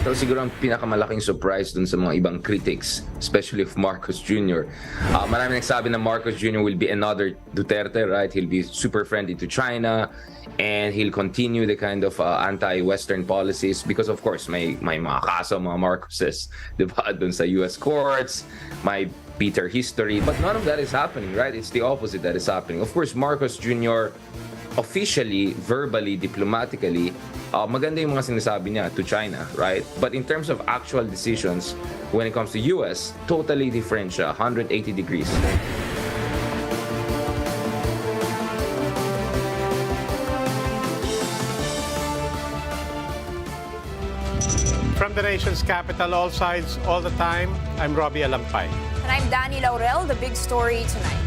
Ito siguro ang pinakamalaking surprise dun sa mga ibang critics, especially of Marcos Jr. Marami nagsabi na Marcos Jr. will be another Duterte, right? He'll be super friendly to China and he'll continue the kind of anti-Western policies because of course may mga kaso mga Marcoses, di ba, dun sa US courts, may bitter history, but none of that is happening, right? It's the opposite that is happening. Of course, Marcos Jr. officially, verbally, diplomatically, maganda yung mga sinasabi niya to China, right? But in terms of actual decisions, when it comes to US, totally different siya, 180 degrees. From the nation's capital, all sides, all the time, I'm Robbie Alampay. And I'm Danny Laurel. The big story tonight.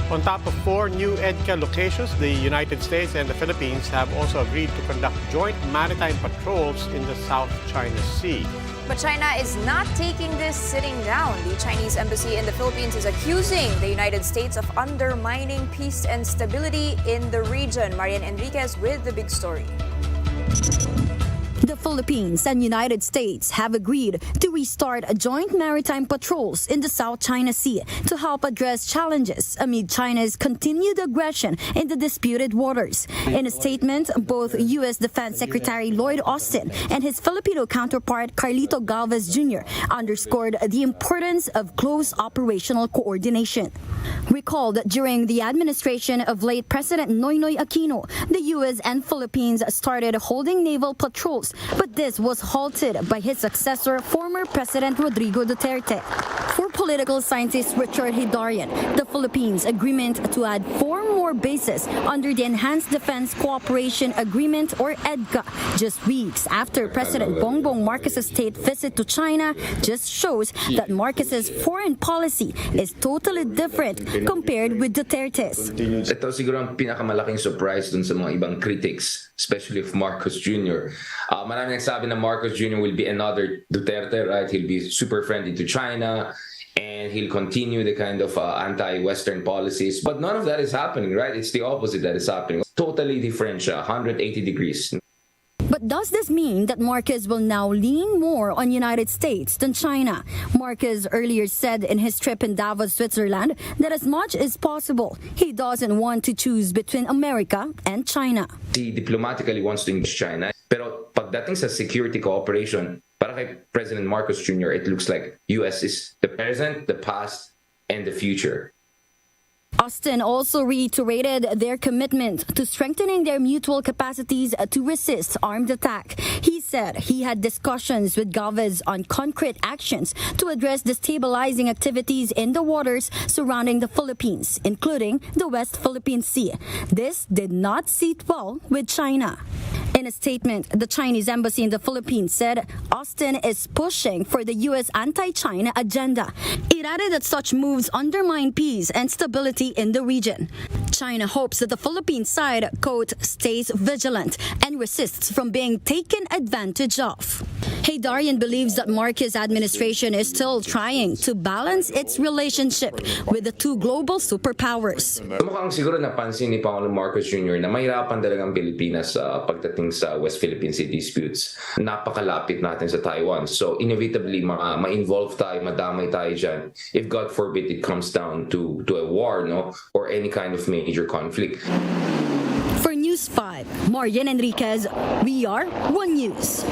On top of 4 new EDCA locations, the United States and the Philippines have also agreed to conduct joint maritime patrols in the South China Sea. But China is not taking this sitting down. The Chinese embassy in the Philippines is accusing the United States of undermining peace and stability in the region. Marian Enriquez with the big story. The Philippines and United States have agreed to restart joint maritime patrols in the South China Sea to help address challenges amid China's continued aggression in the disputed waters. In a statement, both U.S. Defense Secretary Lloyd Austin and his Filipino counterpart Carlito Galvez Jr. underscored the importance of close operational coordination. Recalled during the administration of late President Noynoy Aquino, the U.S. and Philippines started holding naval patrols, but this was halted by his successor, former President Rodrigo Duterte. For political scientist Richard Hidarian, the Philippines' agreement to add 4 more bases under the Enhanced Defense Cooperation Agreement, or EDCA, just weeks after President Bongbong Marcos's state visit to China, just shows that Marcos's foreign policy is totally different compared with Duterte's. Ito siguro ang pinakamalaking surprise dun sa mga ibang critics, especially of Marcos Jr. Marami nagsabi na Marcos Jr. will be another Duterte, right? He'll be super friendly to China and he'll continue the kind of anti-Western policies. But none of that is happening, right? It's the opposite that is happening. Totally different siya, 180 degrees. But does this mean that Marcos will now lean more on United States than China? Marcos earlier said in his trip in Davos, Switzerland, that as much as possible, he doesn't want to choose between America and China. He diplomatically wants to engage China, pero pagdating sa security cooperation, para kay President Marcos Jr., it looks like US is the present, the past, and the future. Austin also reiterated their commitment to strengthening their mutual capacities to resist armed attack. He said he had discussions with Galvez on concrete actions to address destabilizing activities in the waters surrounding the Philippines, including the West Philippine Sea. This did not sit well with China. In a statement, the Chinese embassy in the Philippines said Austin is pushing for the U.S. anti-China agenda. It added that such moves undermine peace and stability in the region. China hopes that the Philippine side, quote, stays vigilant and resists from being taken advantage of. Hidarian believes that Marcos' administration is still trying to balance its relationship with the two global superpowers. Mukhang siguro napansin ni Pangulong Marcos Jr. na mahirapan talagang Pilipinas sa pagdating sa West Philippine Sea disputes. Napakalapit natin sa Taiwan. So inevitably ma-involve tayo, madamay tayo dyan. If God forbid it comes down to a war, no, or any kind of major conflict. For News 5, Marian Enriquez, we are One News.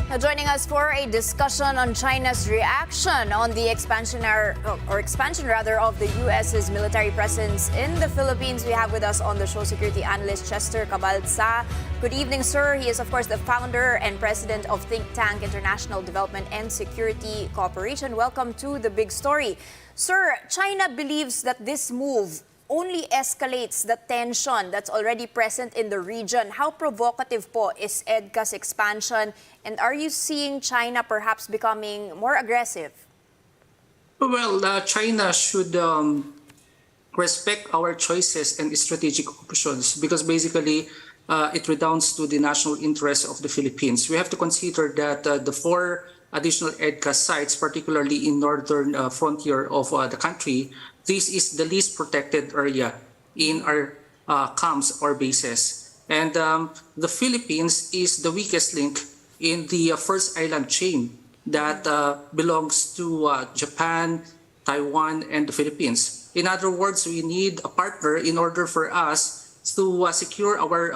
Now joining us for a discussion on China's reaction on the expansion of the U.S.'s military presence in the Philippines, we have with us on the show security analyst Chester Cabalza. Good evening, sir. He is, of course, the founder and president of think tank International Development and Security Cooperation. Welcome to The Big Story. Sir, China believes that this move only escalates the tension that's already present in the region. How provocative po is EDCA's expansion, and are you seeing China perhaps becoming more aggressive? Well, China should respect our choices and strategic options because basically it redounds to the national interest of the Philippines. We have to consider that the 4 additional EDCA sites, particularly in northern frontier of the country, this is the least protected area in our camps or bases. And the Philippines is the weakest link in the first island chain that belongs to Japan, Taiwan, and the Philippines. In other words, we need a partner in order for us to secure our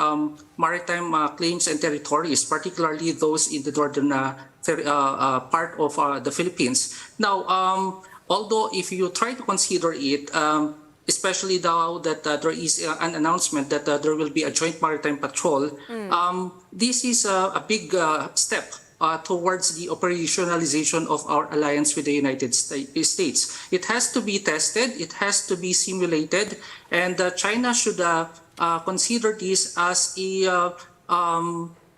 maritime claims and territories, particularly those in the northern part of the Philippines. Now, although if you try to consider it, especially now that there is an announcement that there will be a joint maritime patrol, this is a big step towards the operationalization of our alliance with the United States. It has to be tested, it has to be simulated, and China should consider this as a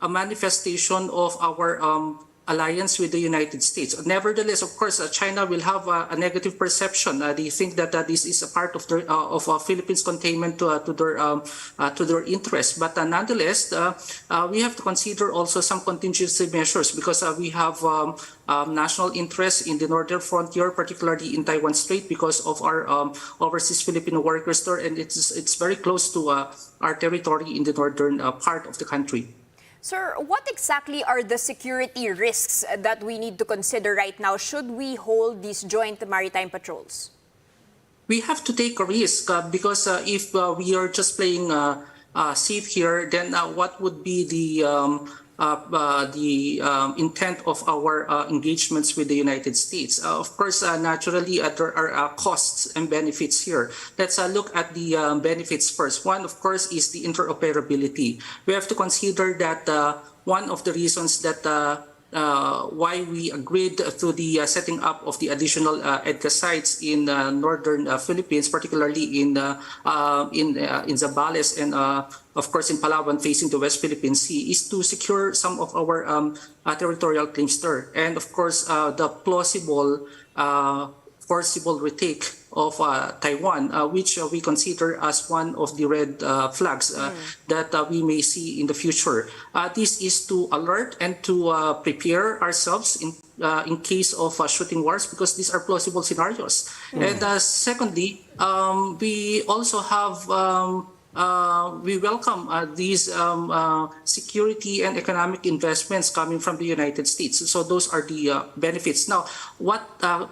manifestation of our alliance with the United States. Nevertheless, of course, China will have a negative perception. They think that this is a part of their Philippines' containment to their interests. But nonetheless, we have to consider also some contingency measures because we have national interests in the northern frontier, particularly in Taiwan Strait, because of our overseas Filipino workers there, and it's very close to our territory in the northern part of the country. Sir, what exactly are the security risks that we need to consider right now should we hold these joint maritime patrols? We have to take a risk because if we are just playing safe here, then what would be the intent of our engagements with the United States? Of course, naturally, there are costs and benefits here. Let's look at the benefits first. One, of course, is the interoperability. We have to consider that one of the reasons that why we agreed to the setting up of the additional EDCA sites in northern Philippines, particularly in Zambales and of course in Palawan facing the West Philippine Sea, is to secure some of our territorial claims there. And of course, the plausible forcible retake of Taiwan, which we consider as one of the red flags that we may see in the future. This is to alert and to prepare ourselves in case of shooting wars, because these are plausible scenarios. And secondly, we also have we welcome these security and economic investments coming from the United States. So those are the benefits. Now, what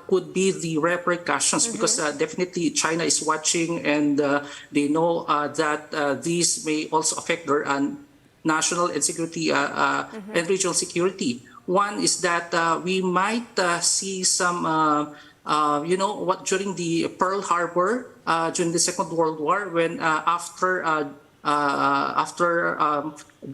could be the repercussions? Because definitely China is watching, and they know that these may also affect their national and security and regional security. One is that we might see some during the Pearl Harbor, during the Second World War, when after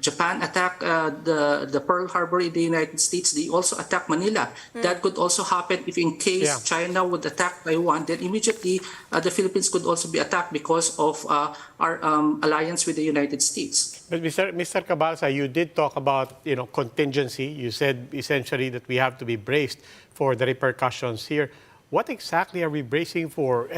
Japan attacked the Pearl Harbor in the United States, they also attacked Manila. That could also happen if in case China would attack Taiwan, then immediately the Philippines could also be attacked because of our alliance with the United States. But Mr. Cabalsa, you did talk about contingency. You said essentially that we have to be braced for the repercussions here. What exactly are we bracing for?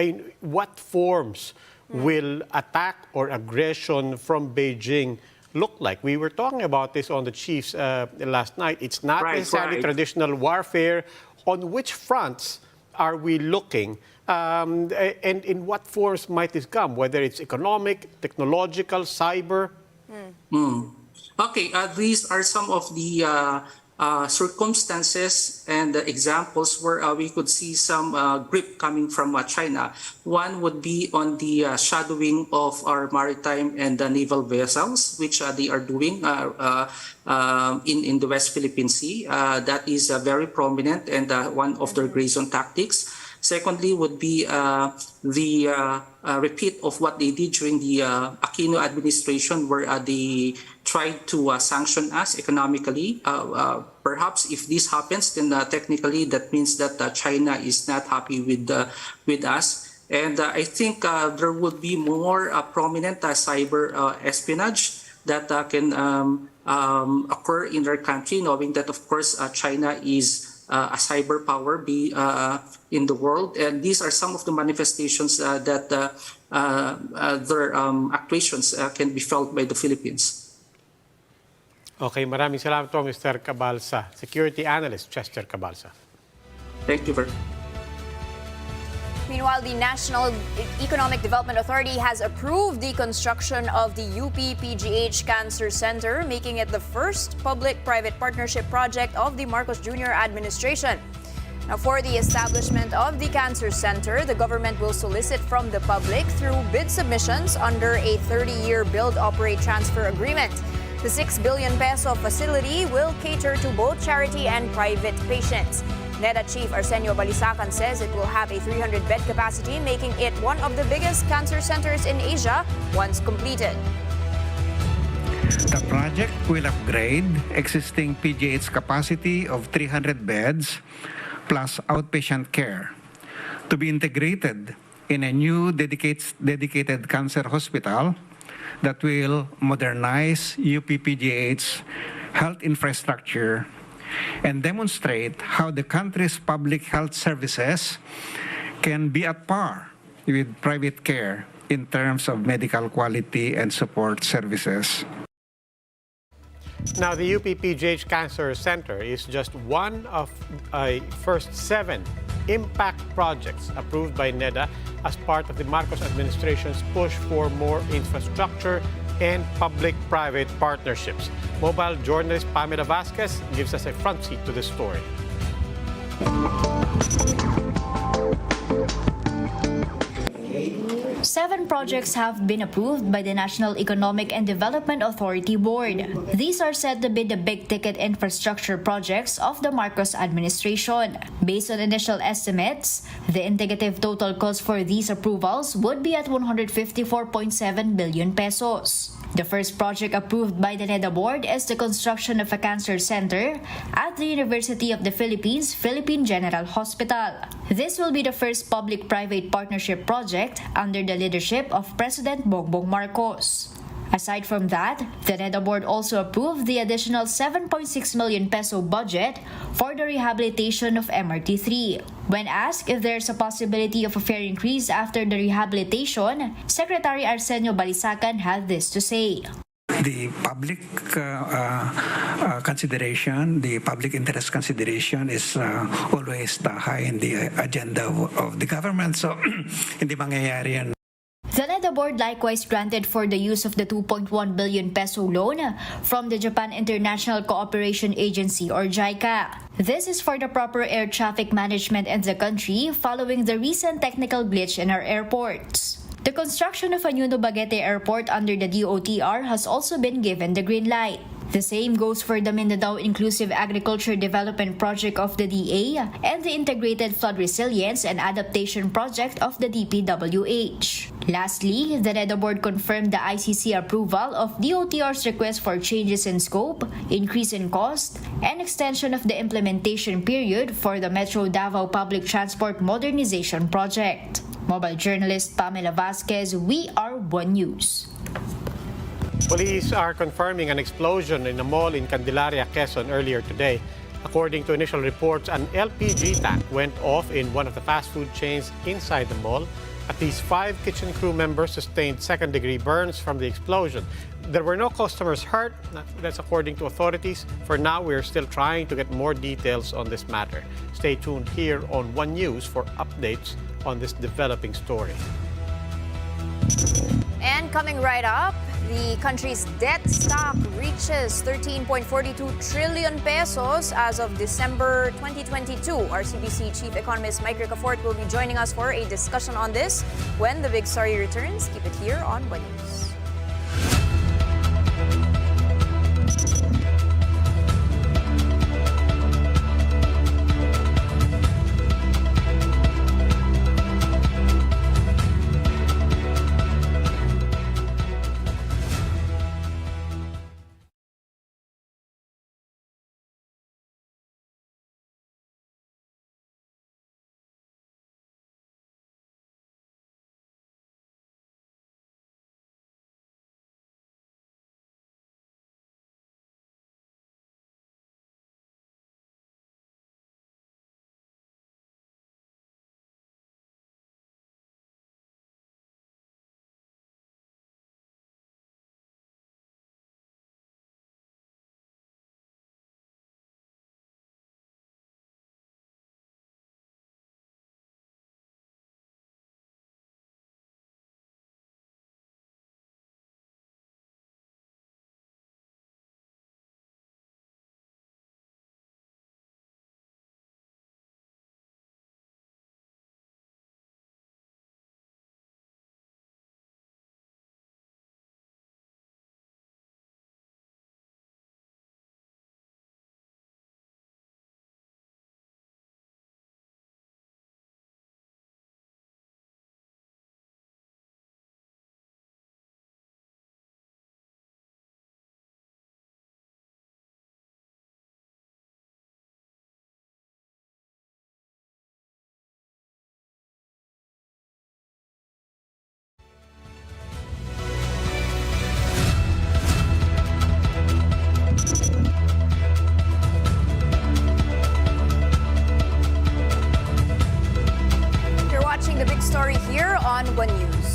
What forms will attack or aggression from Beijing look like? We were talking about this on the Chiefs last night. It's not necessarily traditional warfare. On which fronts are we looking? And in what forms might this come? Whether it's economic, technological, cyber? Okay, these are some of the circumstances and examples where we could see some grip coming from China. One would be on the shadowing of our maritime and naval vessels, which they are doing in the West Philippine Sea. That is very prominent and one of their gray zone tactics. Secondly would be the repeat of what they did during the Aquino administration, where they tried to sanction us economically. Perhaps if this happens, then technically that means that China is not happy with us. And I think there would be more prominent cyber espionage that can occur in their country, knowing that, of course, China is a cyber power in the world. And these are some of the manifestations that their actuations can be felt by the Philippines. Okay, maraming salamat po, Mr. Cabalsa. Security Analyst, Chester Cabalsa. Thank you very much. Meanwhile, the National Economic Development Authority has approved the construction of the UP PGH Cancer Center, making it the first public-private partnership project of the Marcos Jr. administration. Now, for the establishment of the Cancer Center, the government will solicit from the public through bid submissions under a 30-year build, operate, transfer agreement. The 6 billion peso facility will cater to both charity and private patients. Neda Chief Arsenio Balisacan says it will have a 300-bed capacity, making it one of the biggest cancer centers in Asia once completed. The project will upgrade existing PGH capacity of 300 beds plus outpatient care to be integrated in a new dedicated cancer hospital that will modernize UP-PGH's health infrastructure and demonstrate how the country's public health services can be at par with private care in terms of medical quality and support services. Now, the UP-PGH Cancer Center is just one of a first 7 impact projects approved by Neda as part of the Marcos administration's push for more infrastructure and public-private partnerships. Mobile journalist Pamela Vasquez gives us a front seat to this story. 7 projects have been approved by the National Economic and Development Authority Board. These are said to be the big-ticket infrastructure projects of the Marcos administration. Based on initial estimates, the indicative total cost for these approvals would be at 154.7 billion pesos. The first project approved by the Neda board is the construction of a cancer center at the University of the Philippines Philippine General Hospital. This will be the first public-private partnership project under the leadership of President Bongbong Marcos. Aside from that, the Neda board also approved the additional 7.6 million peso budget for the rehabilitation of MRT-3. When asked if there's a possibility of a fare increase after the rehabilitation, Secretary Arsenio Balisacan had this to say. The public consideration, the public interest consideration is always high in the agenda of the government. So, hindi mangyayari yan. The Neda board likewise granted for the use of the 2.1 billion peso loan from the Japan International Cooperation Agency or JICA. This is for the proper air traffic management in the country following the recent technical glitch in our airports. The construction of a new Dumaguete Airport under the DOTR has also been given the green light. The same goes for the Mindanao Inclusive Agriculture Development Project of the DA and the Integrated Flood Resilience and Adaptation Project of the DPWH. Lastly, the Neda board confirmed the ICC approval of DOTR's request for changes in scope, increase in cost, and extension of the implementation period for the Metro Davao Public Transport Modernization Project. Mobile journalist Pamela Vasquez, We Are One News. Police are confirming an explosion in a mall in Candelaria, Quezon earlier today. According to initial reports, an LPG tank went off in one of the fast food chains inside the mall. At least 5 kitchen crew members sustained second-degree burns from the explosion. There were no customers hurt. That's according to authorities. For now, we're still trying to get more details on this matter. Stay tuned here on One News for updates on this developing story. And coming right up, the country's debt stock reaches 13.42 trillion pesos as of December 2022. Our CBC Chief Economist Mike Ricafort will be joining us for a discussion on this when the big story returns. Keep it here on One News. watching the big story here on One News.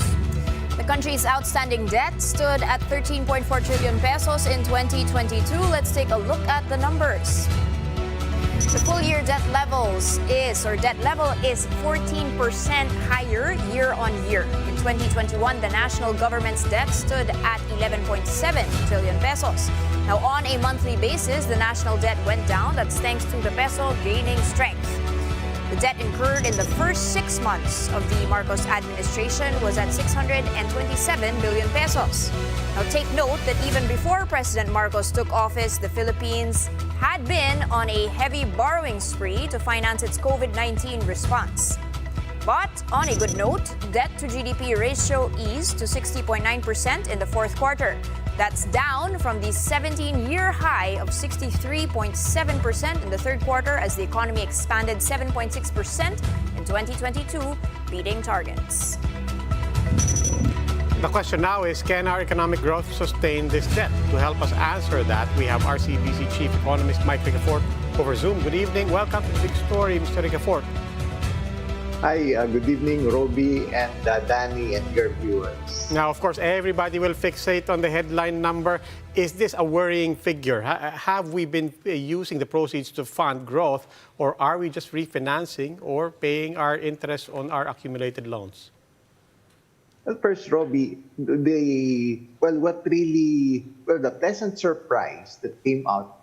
The country's outstanding debt stood at 13.4 trillion pesos in 2022. Let's take a look at the numbers. The full-year debt level is 14% higher year-on-year. In 2021, the national government's debt stood at 11.7 trillion pesos. Now, on a monthly basis, the national debt went down. That's thanks to the peso gaining strength. The debt incurred in the first 6 months of the Marcos administration was at 627 billion pesos. Now, take note that even before President Marcos took office, the Philippines had been on a heavy borrowing spree to finance its COVID-19 response. But on a good note, debt to GDP ratio eased to 60.9% in the fourth quarter. That's down from the 17-year high of 63.7% in the third quarter as the economy expanded 7.6% in 2022, beating targets. The question now is, can our economic growth sustain this debt? To help us answer that, we have RCBC Chief Economist Mike Ricafort over Zoom. Good evening. Welcome to the big story, Mr. Ricafort. Hi, good evening, Roby and Danny and your viewers. Now, of course, everybody will fixate on the headline number. Is this a worrying figure? Have we been using the proceeds to fund growth, or are we just refinancing or paying our interest on our accumulated loans? Well, first, Roby, the pleasant surprise that came out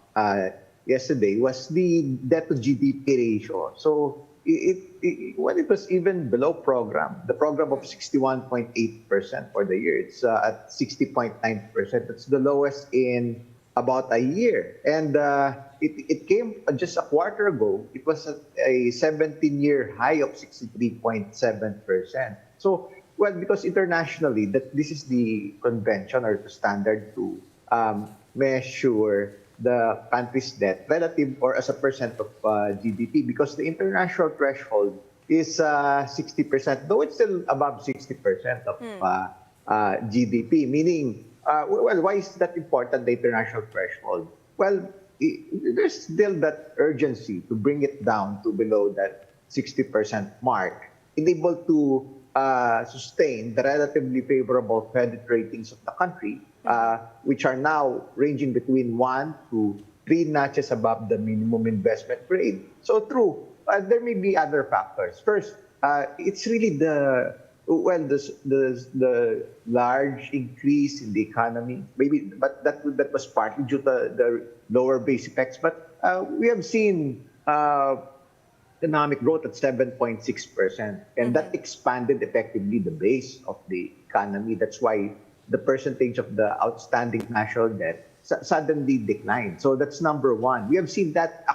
yesterday was the debt to GDP ratio. So it was even below the program of 61.8% for the year. It's at 60.9%. That's the lowest in about a year. And it came just a quarter ago. It was at a 17-year high of 63.7%. So, well, because internationally, this is the convention or the standard to measure the country's debt relative or as a percent of GDP, because the international threshold is 60%, though it's still above 60% of GDP, meaning, why is that important, the international threshold? Well, there's still that urgency to bring it down to below that 60% mark, enable to sustain the relatively favorable credit ratings of the country, which are now ranging between 1 to 3 notches above the minimum investment grade. So true, there may be other factors. First, it's really the large increase in the economy, maybe, but that was partly due to the lower base effects. But we have seen economic growth at 7.6%, and that expanded effectively the base of the economy. That's why the percentage of the outstanding national debt suddenly declined. So that's number one. We have seen that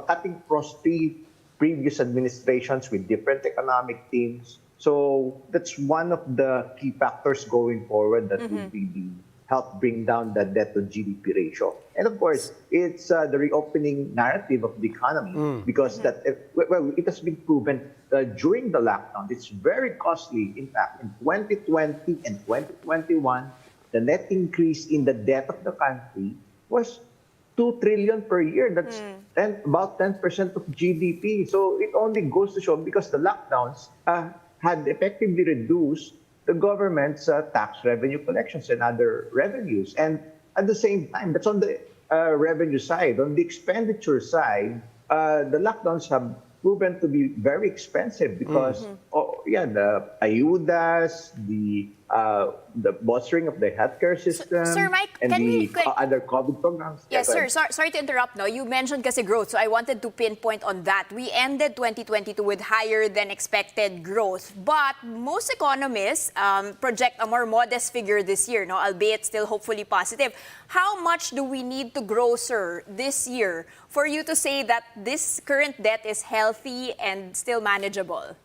cutting across 3 previous administrations with different economic themes. So that's one of the key factors going forward that will really help bring down the debt to GDP ratio. And of course, it's the reopening narrative of the economy, because it has been proven during the lockdown. It's very costly. In fact, in 2020 and 2021, the net increase in the debt of the country was 2 trillion per year. That's about 10% of GDP. So it only goes to show, because the lockdowns had effectively reduced the government's tax revenue collections and other revenues. And at the same time, that's on the revenue side. On the expenditure side, the lockdowns have proven to be very expensive because, the ayudas, the bolstering of the healthcare system, Sir Mike, and the other COVID programs. Yes, sir. Sorry to interrupt. No, you mentioned kasi growth, so I wanted to pinpoint on that. We ended 2022 with higher than expected growth, but most economists project a more modest figure this year, no, albeit still hopefully positive. How much do we need to grow, sir, this year for you to say that this current debt is healthy and still manageable?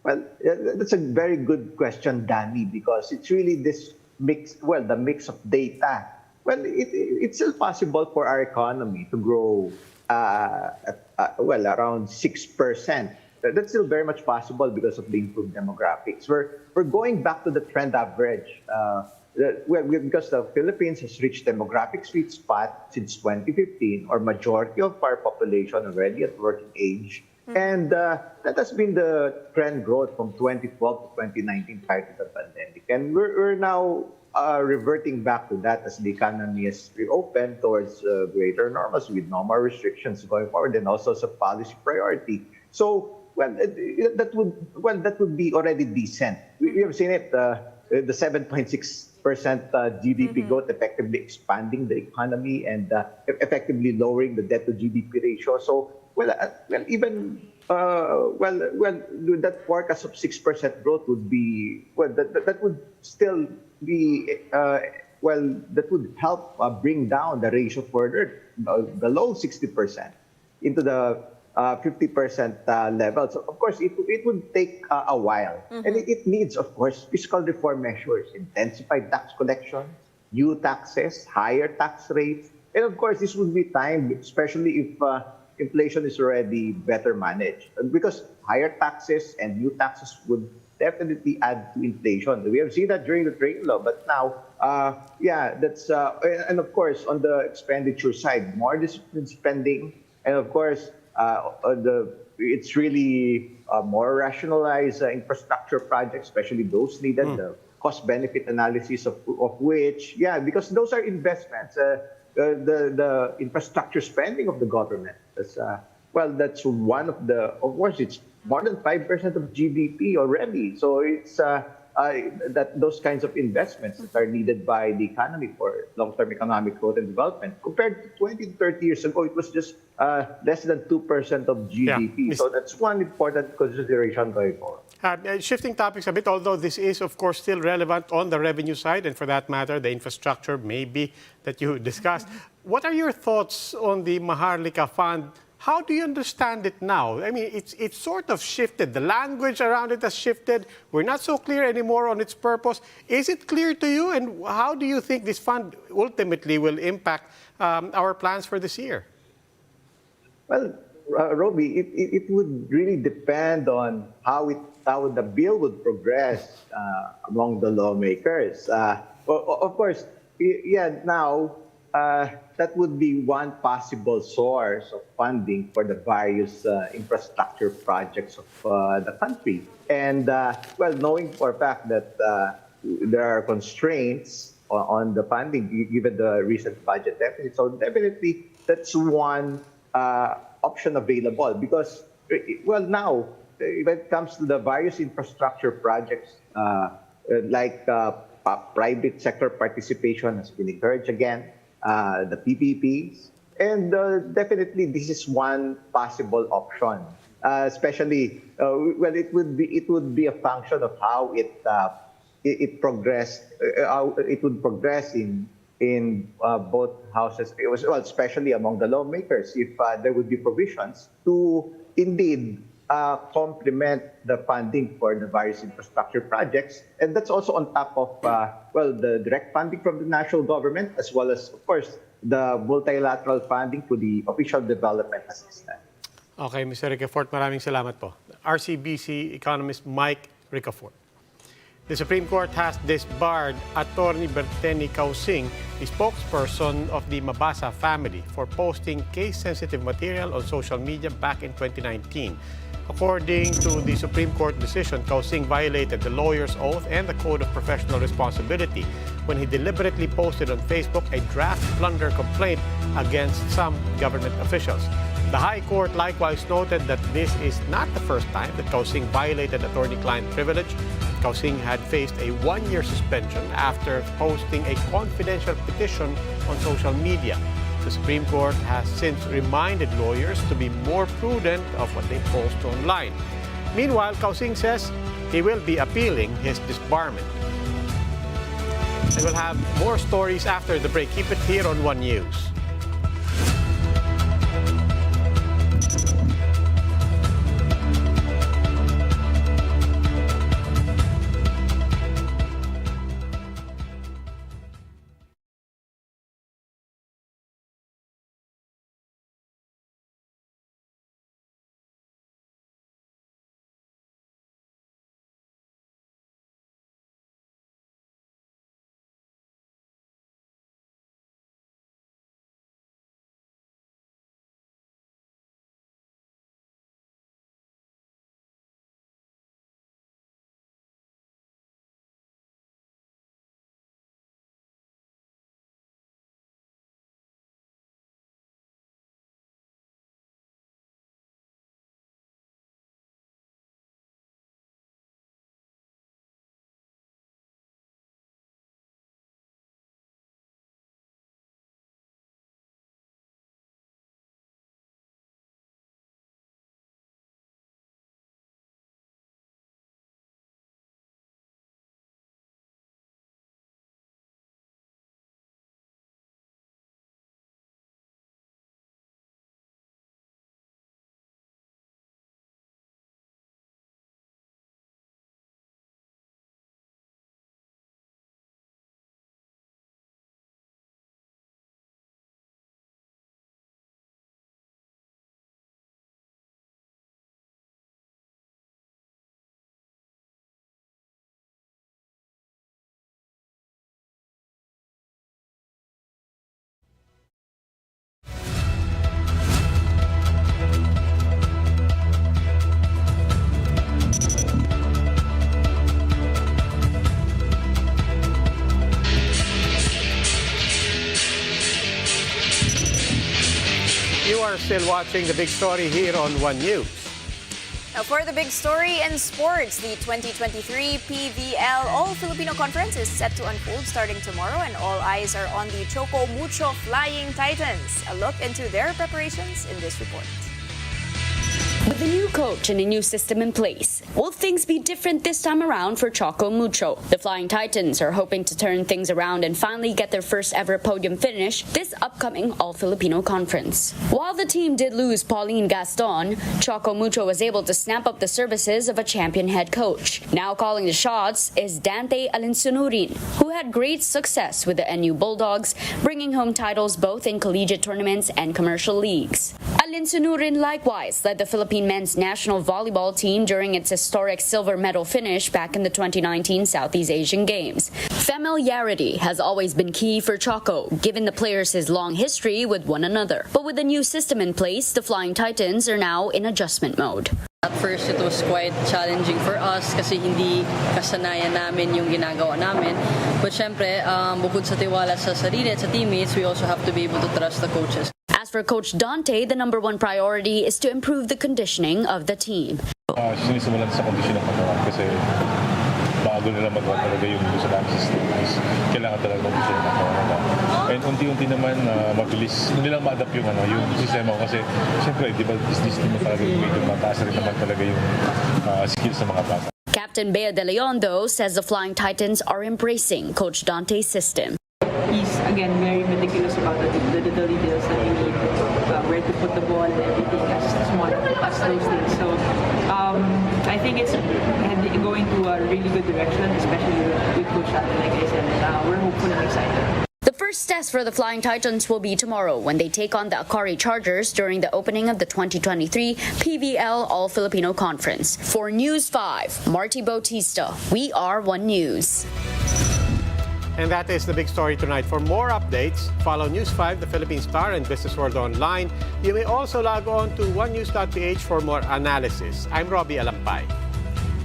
Well, that's a very good question, Danny, because it's really this mix, the mix of data. Well, it's still possible for our economy to grow around 6%. That's still very much possible because of the improved demographics. We're going back to the trend average. Because the Philippines has reached demographic sweet spot since 2015, or majority of our population already at working age. And that has been the trend growth from 2012 to 2019 prior to the pandemic. And we're now reverting back to that as the economy has reopened towards greater normalcy with no more restrictions going forward, and also as a policy priority. So, that would be already decent. We have seen it, the 7.6% GDP growth effectively expanding the economy and effectively lowering the debt to GDP ratio. So, that forecast of 6% growth would be, that would still be, that would help bring down the ratio further below 60% into the 50% level. So, of course, it would take a while. And it needs, of course, fiscal reform measures, intensified tax collection, new taxes, higher tax rates. And, of course, this would be timed, especially if inflation is already better managed. Because higher taxes and new taxes would definitely add to inflation. We have seen that during the trade law, but now, that's, and of course, on the expenditure side, more disciplined spending, and of course, it's really more rationalized infrastructure projects, especially those needed, the cost-benefit analysis of which, because those are investments. The infrastructure spending of the government, that's one of the, of course, it's more than 5% of GDP already. So it's that those kinds of investments that are needed by the economy for long-term economic growth and development. Compared to 20 to 30 years ago, it was just less than 2% of GDP. So that's one important consideration going forward. Shifting topics a bit, although this is, of course, still relevant on the revenue side, and for that matter, the infrastructure maybe that you discussed. What are your thoughts on the Maharlika Fund? How do you understand it now? I mean, it's sort of shifted. The language around it has shifted. We're not so clear anymore on its purpose. Is it clear to you? And how do you think this fund ultimately will impact our plans for this year? Well, Roby, it would really depend on how the bill would progress among the lawmakers. Of course, now that would be one possible source of funding for the various infrastructure projects of the country. And knowing for a fact that there are constraints on the funding given the recent budget deficit, so definitely that's one option available because, now, when it comes to the various infrastructure projects, private sector participation has been encouraged again, the PPPs, and definitely this is one possible option. Especially, it would be a function of how it progressed. How it would progress in both houses, especially among the lawmakers, if there would be provisions to indeed complement the funding for the various infrastructure projects. And that's also on top of, the direct funding from the national government, as well as, of course, the multilateral funding to the official development assistance. Okay, Mr. Ricafort, maraming salamat po. RCBC economist Mike Ricafort. The Supreme Court has disbarred Attorney Berteni Causing, the spokesperson of the Mabasa family, for posting case-sensitive material on social media back in 2019. According to the Supreme Court decision, Causing violated the lawyer's oath and the Code of Professional Responsibility when he deliberately posted on Facebook a draft plunder complaint against some government officials. The High Court likewise noted that this is not the first time that Causing violated attorney-client privilege. Causing had faced a one-year suspension after posting a confidential petition on social media. The Supreme Court has since reminded lawyers to be more prudent of what they post online. Meanwhile, Causing says he will be appealing his disbarment. And we'll have more stories after the break. Keep it here on One News. are still watching The Big Story here on One News. Now for the big story in sports, the 2023 PVL All-Filipino Conference is set to unfold starting tomorrow, and all eyes are on the Choco Mucho Flying Titans. A look into their preparations in this report. With a new coach and a new system in place, will things be different this time around for Choco Mucho? The Flying Titans are hoping to turn things around and finally get their first ever podium finish this upcoming All-Filipino Conference. While the team did lose Pauline Gaston, Choco Mucho was able to snap up the services of a champion head coach. Now calling the shots is Dante Alinsunurin, who had great success with the NU Bulldogs, bringing home titles both in collegiate tournaments and commercial leagues. Alinsunurin likewise led the Philippine men's national volleyball team during its historic silver medal finish back in the 2019 Southeast Asian Games. Familiarity has always been key for Choco, given the players his long history with one another. But with the new system in place, the Flying Titans are now in adjustment mode. At first, it was quite challenging for us kasi hindi kasanayan namin yung ginagawa namin. But syempre, bukod sa tiwala sa sarili at sa teammates, we also have to be able to trust the coaches. As for Coach Dante, the number one priority is to improve the conditioning of the team. Sinisimulan sa kondisyon ng katawan kasi bago nila magawa talaga yung gusto namin system is kailangan talaga kondisyon ng katawan. And unti-unti naman mabilis, hindi lang ma-adapt yung sistema ko kasi siyempre, di ba, this team na talaga yung medyo mataas rin naman talaga yung skills sa mga bata. Captain Bea De Leon, though, says the Flying Titans are embracing Coach Dante's system. He's, again, very meticulous about the little details that we need, where to put the ball and everything, as small as those things. So I think it's going to a really good direction, especially with Coach Dante, like I said. We're hopeful and excited. The first test for the Flying Titans will be tomorrow when they take on the Akari Chargers during the opening of the 2023 PVL All-Filipino Conference. For News 5, Marty Bautista, we are One News. And that is the big story tonight. For more updates, follow News 5, the Philippine Star, and Business World online. You may also log on to onenews.ph for more analysis. I'm Robbie Alampay.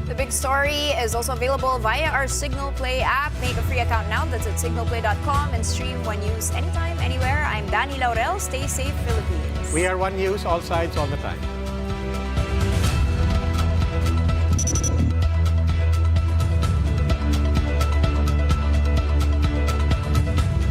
The big story is also available via our Signal Play app. Make a free account now. That's at signalplay.com and stream One News anytime, anywhere. I'm Danny Laurel. Stay safe, Philippines. We are One News, all sides, all the time.